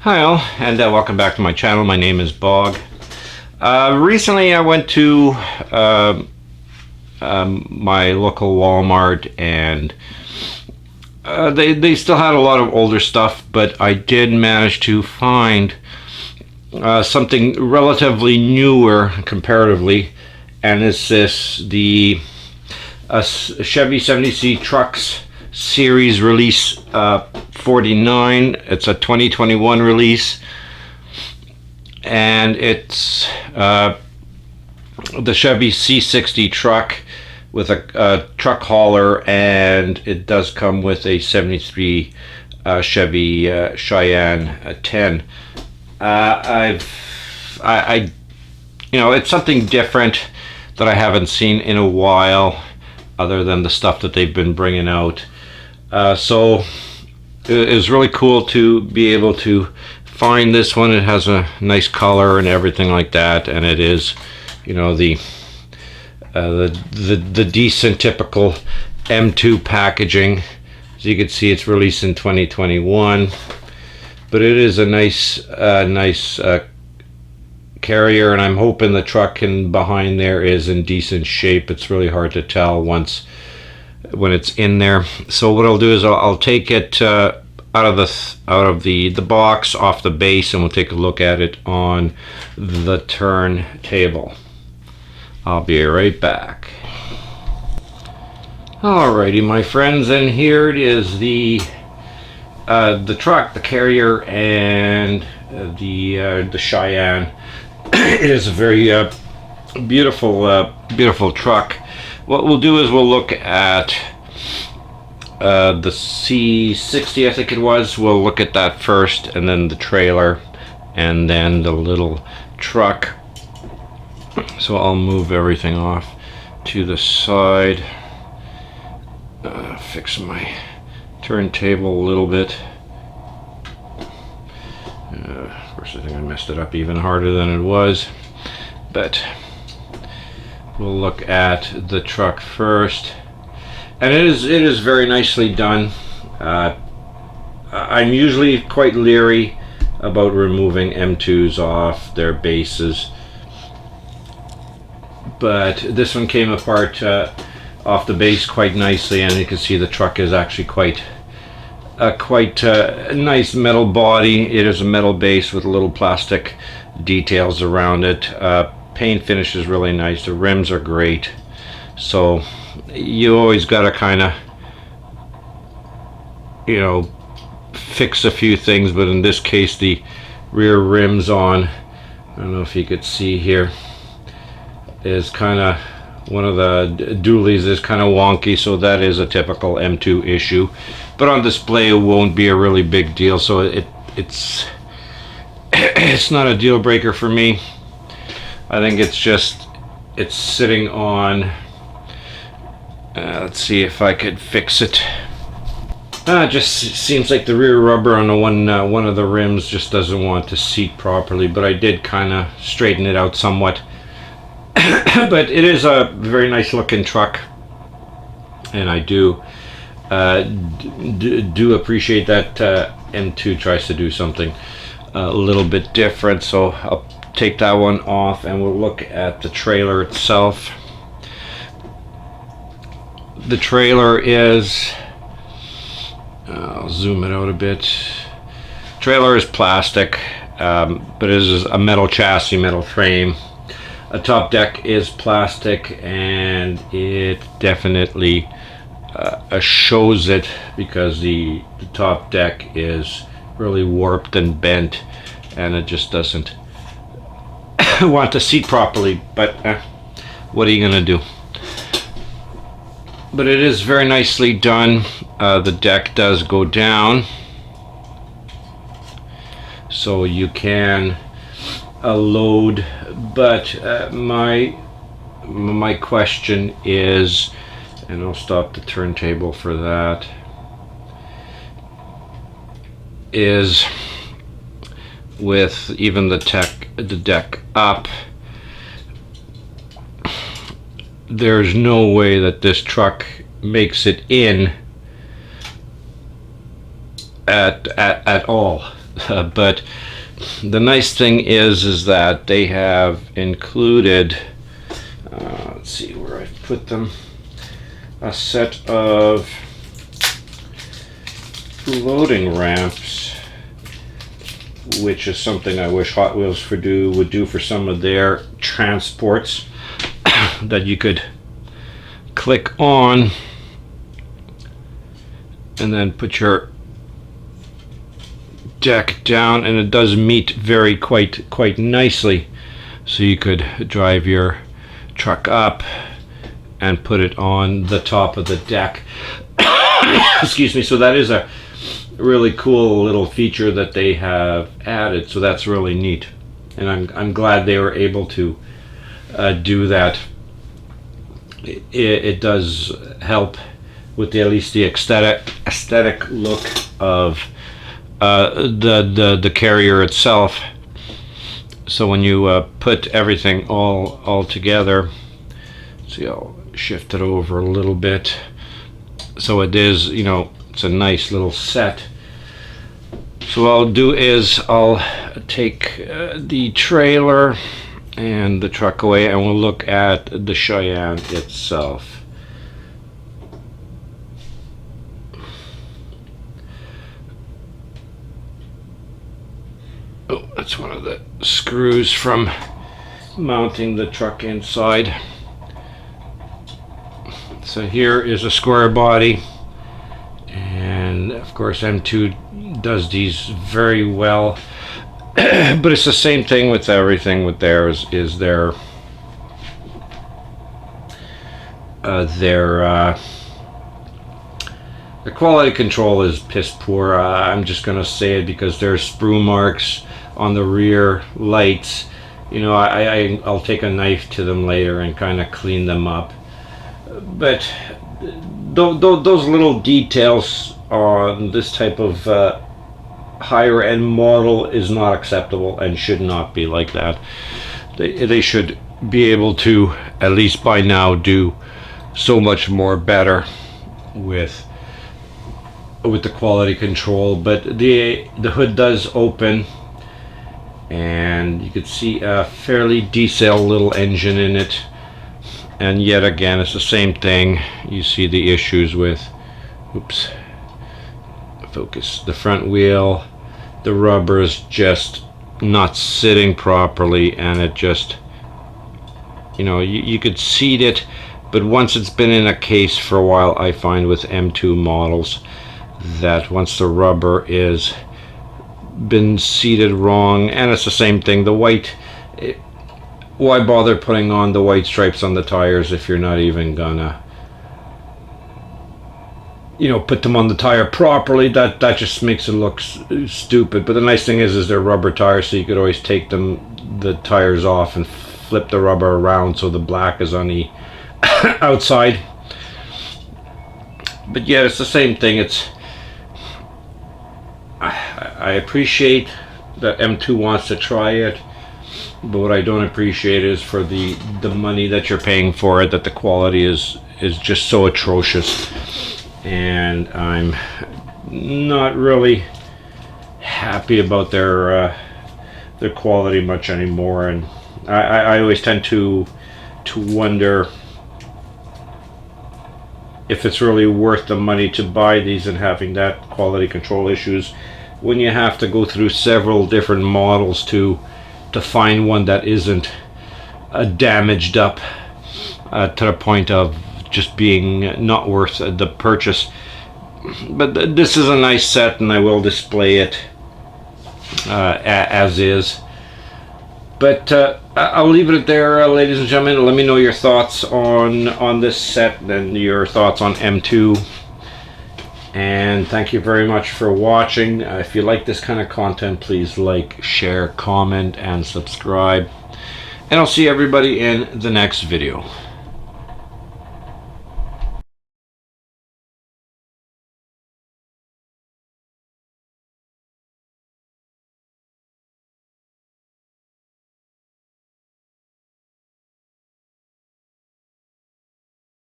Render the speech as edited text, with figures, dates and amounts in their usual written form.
Hi all, and welcome back to my channel. My name is Bog. Recently I went to my local Walmart, and they still had a lot of older stuff, but I did manage to find something relatively newer comparatively, and it's the Chevy 70C Trucks Series Release 49. It's a 2021 release, and it's the Chevy C60 truck with a truck hauler, and it does come with a 73 Chevy Cheyenne 10. It's something different that I haven't seen in a while, other than the stuff that they've been bringing out. So it was really cool to be able to find this one. It has a nice color and everything like that, and it is, the decent typical M2 packaging. As you can see, it's released in 2021, but it is a nice carrier, and I'm hoping the truck in behind there is in decent shape. It's really hard to tell when it's in there. So what I'll do is I'll take it out of the box, off the base, and we'll take a look at it on the turntable. I'll be right back. Alrighty, my friends, and here it is, the truck, the carrier, and the Cheyenne. It is a very beautiful truck. What we'll do is we'll look at the C60, I think it was. We'll look at that first, and then the trailer, and then the little truck. So I'll move everything off to the side, fix my turntable a little bit. Of course, I think I messed it up even harder than it was, but we'll look at the truck first, and it is very nicely done. I'm usually quite leery about removing M2s off their bases, but this one came apart off the base quite nicely, and you can see the truck is actually quite a nice metal body. It is a metal base with little plastic details around it. Paint finish is really nice. The rims are great. So you always got to kind of, fix a few things, but in this case the rear rims on, I don't know if you could see here, is kind of, one of the dualies is kind of wonky, so that is a typical M2 issue. But on display it won't be a really big deal, so it's not a deal breaker for me. I think it's sitting on, let's see if I could fix it. It just seems like the rear rubber on the one of the rims just doesn't want to seat properly, but I did kind of straighten it out somewhat. But it is a very nice looking truck, and I do appreciate that M2 tries to do something a little bit different. So I'll take that one off, and we'll look at the trailer itself. The trailer is, I'll zoom it out a bit. Trailer is plastic, but it is a metal chassis, metal frame. A top deck is plastic, and it definitely shows it, because the top deck is really warped and bent, and it just doesn't want to seat properly. But what are you gonna do? But it is very nicely done. The deck does go down, so you can load. But my question is, and I'll stop the turntable for that, is with even the deck up, there's no way that this truck makes it in at all. But the nice thing is that they have included, let's see where I put them, a set of loading ramps, which is something I wish Hot Wheels would do for some of their transports, that you could click on and then put your deck down, and it does meet quite nicely, so you could drive your truck up and put it on the top of the deck. Excuse me. So that is a really cool little feature that they have added, so that's really neat, and I'm glad they were able to do that. It does help with at least the aesthetic look of the carrier itself. So when you put everything all together, see, I'll shift it over a little bit, so it is, you know, it's a nice little set. So what I'll do is I'll take the trailer and the truck away, and we'll look at the Cheyenne itself. Oh, that's one of the screws from mounting the truck inside. So here is a square body, and of course M2 does these very well. But it's the same thing with everything with theirs, is their quality control is piss poor. I'm just gonna say it because there's sprue marks on the rear lights. You know, I'll take a knife to them later and kind of clean them up. But those little details on this type of higher end model is not acceptable and should not be like that. They should be able to, at least by now, do so much more better with the quality control. But the hood does open, and you could see a fairly diesel little engine in it, and yet again it's the same thing. You see the issues with, oops, focus, the front wheel, the rubber is just not sitting properly, and it just, you know, you could seat it, but once it's been in a case for a while, I find with M2 models that once the rubber is been seated wrong, and it's the same thing, the white, why bother putting on the white stripes on the tires if you're not even gonna, you know, put them on the tire properly? That just makes it look stupid. But the nice thing is they're rubber tires, so you could always take the tires off and flip the rubber around so the black is on the outside. But yeah, it's the same thing. It's, I appreciate that M2 wants to try it, but what I don't appreciate is for the money that you're paying for it, that the quality is just so atrocious, and I'm not really happy about their quality much anymore. And I always tend to wonder if it's really worth the money to buy these and having that quality control issues when you have to go through several different models to find one that isn't damaged up to the point of just being not worth the purchase. But this is a nice set, and I will display it as is. But I'll leave it there, ladies and gentlemen. Let me know your thoughts on this set and your thoughts on M2. And thank you very much for watching. If you like this kind of content, please like, share, comment, and subscribe. And I'll see everybody in the next video.